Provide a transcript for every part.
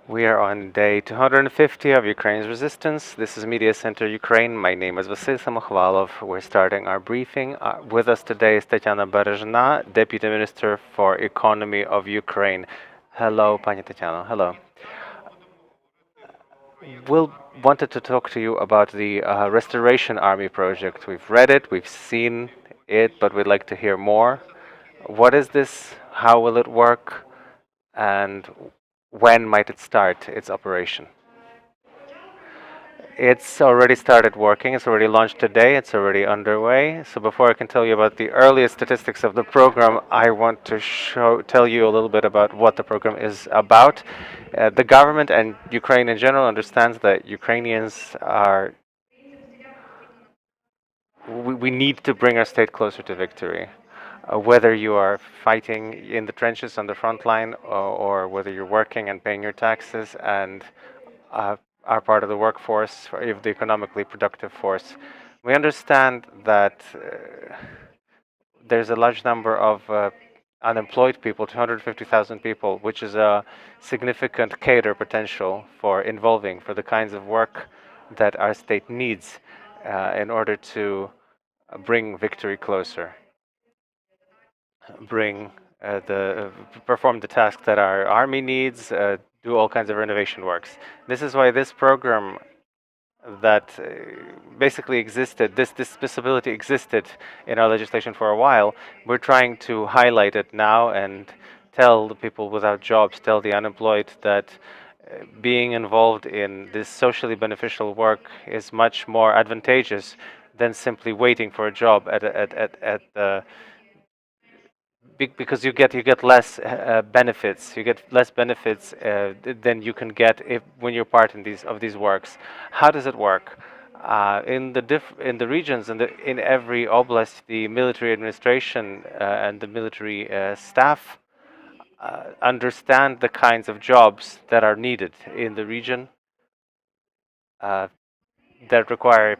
We are on day 250 of Ukraine's resistance. This is Mediacentru Ukraine. My name is Vasil Samokhvalov. We're starting our briefing. With us today is Tetiana Berezhna, Deputy Minister for Economy of Ukraine. Hello, Pani Tetiana. Hello. We'll wanted to talk to you about the Restoration Army project. We've read it, we've seen it, but we'd like to hear more. What is this? How will it work? And when might it start its operation? It's already started working. It's already launched today. It's already underway. So before I can tell you about the earliest statistics of the program, I want to tell you a little bit about what the program is about. The government and Ukraine in general understands that Ukrainians are. We need to bring our state closer to victory. Whether you are fighting in the trenches on the front line, or whether you're working and paying your taxes and are part of the workforce, or if the economically productive force. We understand that there's a large number of unemployed people, 250,000 people, which is a significant cater potential for the kinds of work that our state needs in order to bring victory closer, bring perform the tasks that our army needs, do all kinds of renovation works. This is why this program that basically existed, this possibility existed in our legislation for a while. We're trying to highlight it now and tell the people without jobs, tell the unemployed that being involved in this socially beneficial work is much more advantageous than simply waiting for a job because you get less benefits. You get less benefits than you can get when you're part in these works. How does it work? In the regions, in every oblast, the military administration and the military staff understand the kinds of jobs that are needed in the region, that require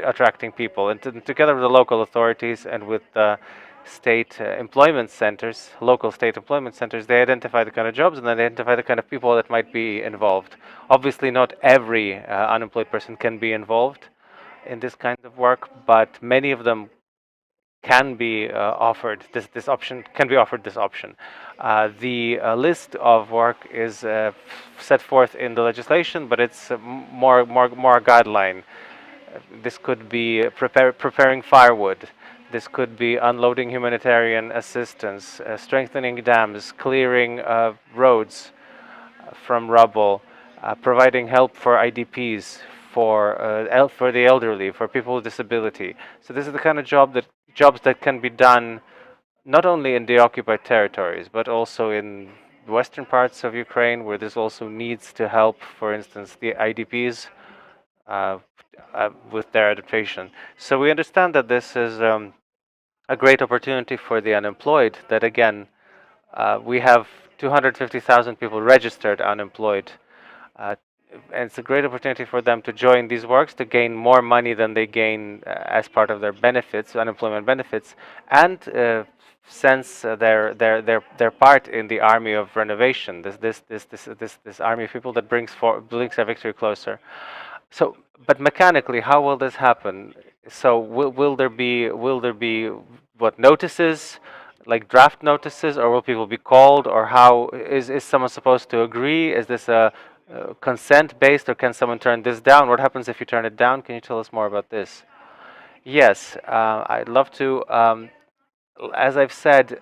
attracting people, and together with the local authorities and with the state employment centers, local state employment centers, they identify the kind of jobs and then they identify the kind of people that might be involved. Obviously, not every unemployed person can be involved in this kind of work, but many of them can be offered this option. Can be offered this option. The list of work is set forth in the legislation, but it's more a guideline. This could be preparing firewood. This could be unloading humanitarian assistance, strengthening dams, clearing roads from rubble, providing help for IDPs, for the elderly, for people with disability. So this is the kind of jobs that can be done not only in the occupied territories, but also in western parts of Ukraine, where this also needs to help, for instance, the IDPs with their adaptation. So we understand that this is a great opportunity for the unemployed, that again, we have 250,000 people registered unemployed. And it's a great opportunity for them to join these works, to gain more money than they gain as part of their benefits, unemployment benefits, and sense their part in the army of renovation. This army of people that brings our victory closer. So, but mechanically, how will this happen? So, will there be what notices, like draft notices, or will people be called, or how is someone supposed to agree? Is this a consent based, or can someone turn this down? What happens if you turn it down? Can you tell us more about this? Yes, I'd love to. As I've said,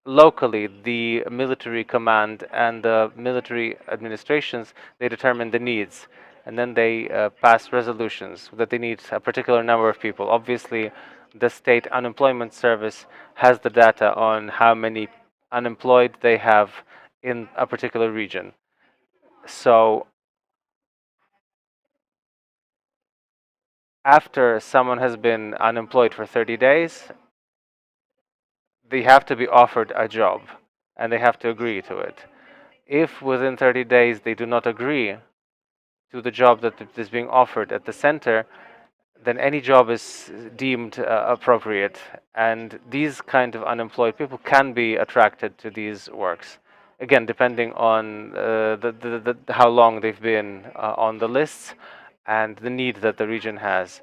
locally, the military command and the military administrations, they determine the needs, and then they pass resolutions that they need a particular number of people. Obviously, the state unemployment service has the data on how many unemployed they have in a particular region. So after someone has been unemployed for 30 days, they have to be offered a job, and they have to agree to it. If within 30 days they do not agree to the job that is being offered at the center, then any job is deemed appropriate, and these kind of unemployed people can be attracted to these works. again, depending on how long they've been on the lists and the need that the region has.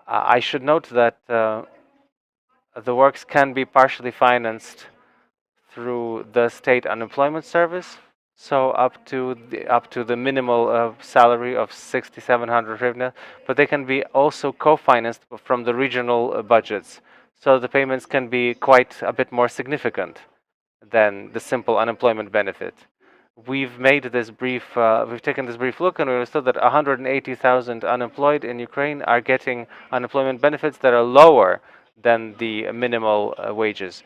I should note that the works can be partially financed through the state unemployment service, so up to the minimal salary of 6,700 hryvnia, but they can be also co-financed from the regional budgets. So the payments can be quite a bit more significant than the simple unemployment benefit. We've made this brief, we've taken this brief look, and we understood that 180,000 unemployed in Ukraine are getting unemployment benefits that are lower than the minimal wages.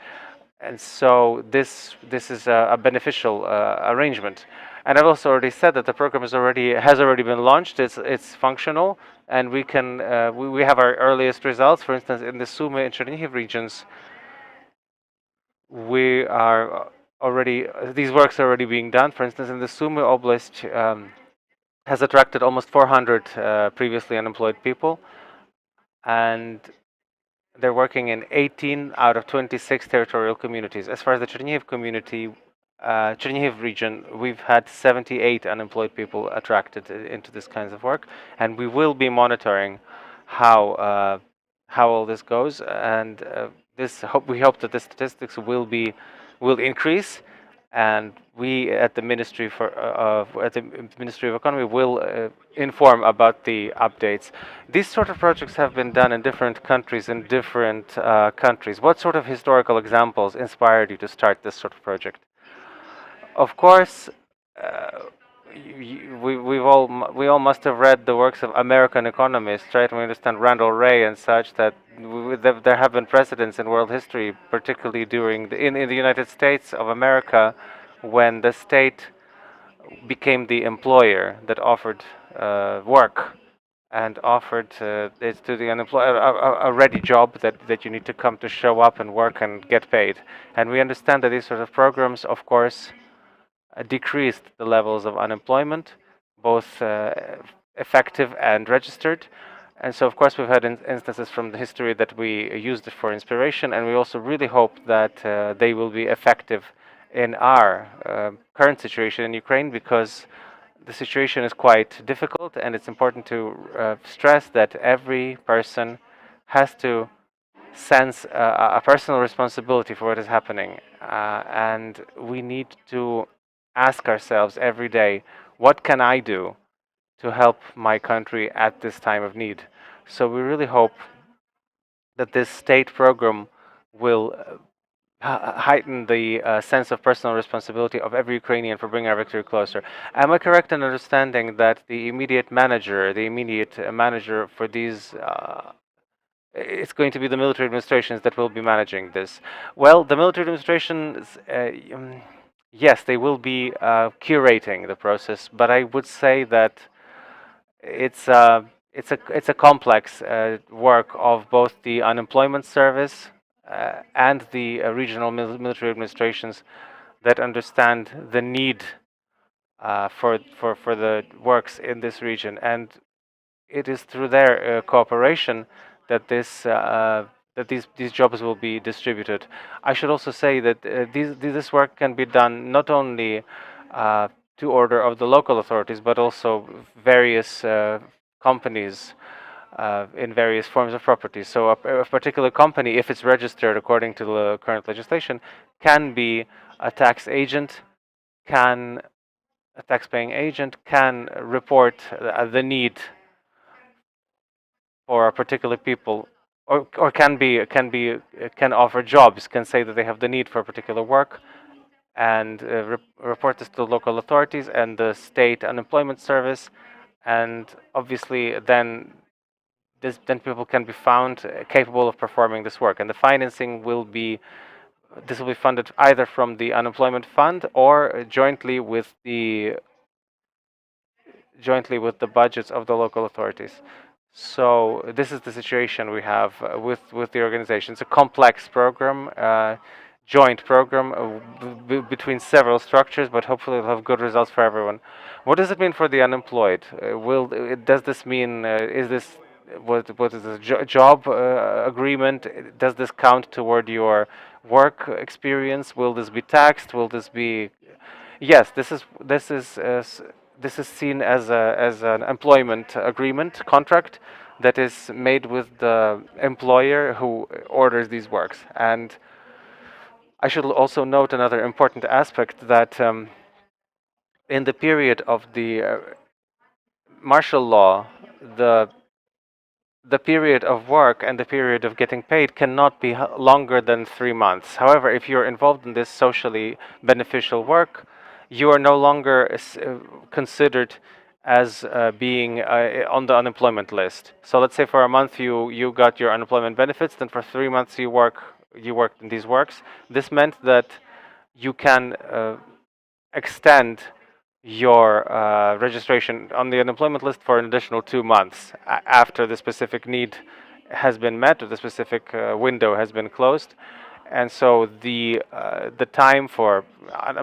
And so this is a beneficial arrangement. And I've also already said that the program has already been launched. It's functional, and we have our earliest results. For instance, in the Sumy and Chernihiv regions, we are already these works are already being done. For instance, in the Sumy Oblast has attracted almost 400 previously unemployed people, and they're working in 18 out of 26 territorial communities. As far as the Chernihiv community, Chernihiv region, we've had 78 unemployed people attracted into this kinds of work, and we will be monitoring how all this goes. And we hope that the statistics will increase, and we at the Ministry of Economy will inform about the updates. These sort of projects have been done in different countries. What sort of historical examples inspired you to start this sort of project? Of course, we all must have read the works of American economists, right? We understand Randall Wray and such, that there have been precedents in world history, particularly in the United States of America, when the state became the employer that offered work and offered it to the unemployed, a ready job that you need to come to show up and work and get paid. And we understand that these sort of programs, of course, decreased the levels of unemployment, both effective and registered. And so, of course, we've had instances from the history that we used it for inspiration, and we also really hope that they will be effective in our current situation in Ukraine, because the situation is quite difficult, and it's important to stress that every person has to sense a personal responsibility for what is happening. And we need to ask ourselves every day, what can I do to help my country at this time of need? So we really hope that this state program will heighten the sense of personal responsibility of every Ukrainian for bringing our victory closer. Am I correct in understanding that the immediate manager for these it's going to be the military administrations that will be managing this? Well, the military administrations, yes, they will be curating the process, but I would say that it's a complex work of both the unemployment service and the regional military administrations that understand the need for the works in this region, and it is through their cooperation that these jobs will be distributed. I should also say that this work can be done not only to order of the local authorities, but also various companies in various forms of property. So a particular company, if it's registered according to the current legislation, can be a tax agent, a tax-paying agent can report the need for a particular people, or can offer jobs, can say that they have the need for a particular work, and report this to the local authorities and the state unemployment service, and obviously then people can be found capable of performing this work, and the financing will be funded either from the unemployment fund or jointly with the budgets of the local authorities. So this is the situation we have with the organization. It's a complex program, joint program between several structures, but hopefully it'll have good results for everyone. What does it mean for the unemployed? Does this mean what is this job agreement? Does this count toward your work experience? Will this be taxed? Will this be Yes, this is seen as an employment agreement contract that is made with the employer who orders these works. And I should also note another important aspect that in the period of the martial law, the the period of work and the period of getting paid cannot be longer than 3 months. However, if you're involved in this socially beneficial work, you are no longer considered as being on the unemployment list. So let's say for a month you got your unemployment benefits, then for 3 months you worked in these works. This meant that you can extend your registration on the unemployment list for an additional 2 months after the specific need has been met or the specific window has been closed. And so the time for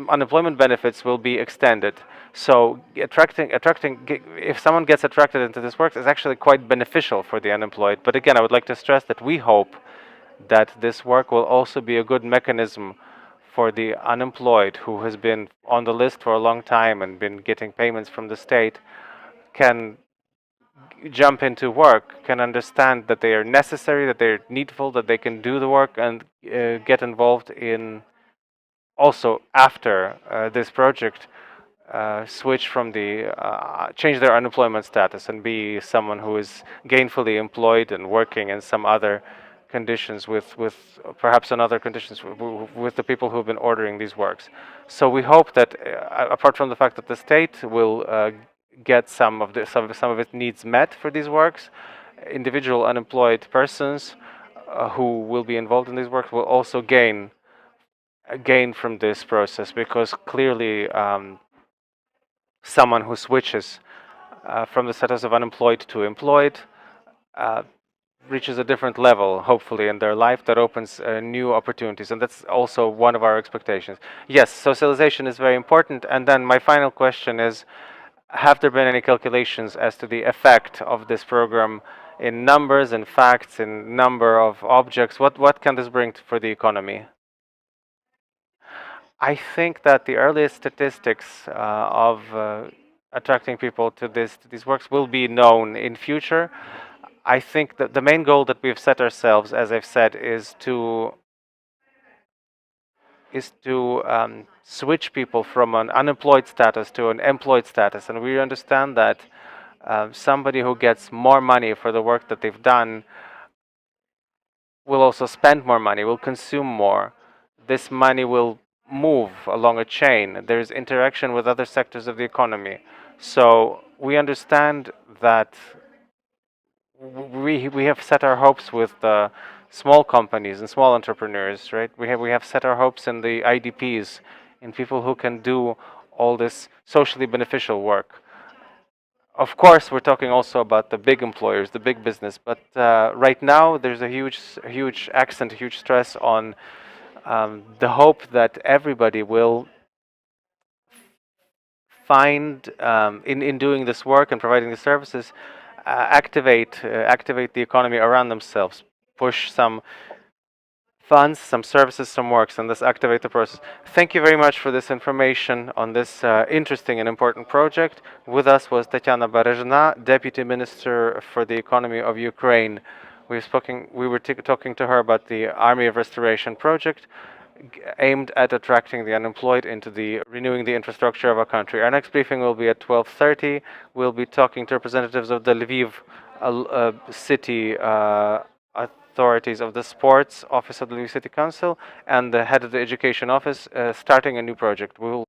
unemployment benefits will be extended. So if someone gets attracted into this work, is actually quite beneficial for the unemployed. But again, I would like to stress that we hope that this work will also be a good mechanism for the unemployed who has been on the list for a long time and been getting payments from the state, can jump into work, can understand that they are necessary, that they're needful, that they can do the work and get involved in also after this project switch from the change their unemployment status and be someone who is gainfully employed and working in some other conditions with perhaps in other conditions with the people who have been ordering these works. So we hope that apart from the fact that the state will get some of its needs met for these works, individual unemployed persons who will be involved in these works will also gain from this process, because clearly someone who switches from the status of unemployed to employed reaches a different level, hopefully, in their life that opens new opportunities. And that's also one of our expectations. Yes, socialization is very important. And then my final question is, have there been any calculations as to the effect of this program in numbers and facts, in number of objects? What can this bring for the economy? I think that the earliest statistics of attracting people to these works will be known in future. I think that the main goal that we've set ourselves, as I've said, is to switch people from an unemployed status to an employed status, and we understand that somebody who gets more money for the work that they've done will also spend more money, will consume more. This money will move along a chain. There's interaction with other sectors of the economy. So we understand that we have set our hopes with small companies and small entrepreneurs, right? We have set our hopes in the IDPs, in people who can do all this socially beneficial work. Of course, we're talking also about the big employers, the big business, but right now there's a huge accent, a huge stress on the hope that everybody will find in doing this work and providing the services, activate the economy around themselves, push some funds, some services, some works, and thus activate the process. Thank you very much for this information on this interesting and important project. With us was Tetiana Berezhna, Deputy Minister for the Economy of Ukraine. We were talking to her about the Army of Restoration project, aimed at attracting the unemployed into the renewing the infrastructure of our country. Our next briefing will be at 12:30. We'll be talking to representatives of the Lviv city authorities, of the sports office of the Lviv City Council, and the head of the education office, starting a new project. We will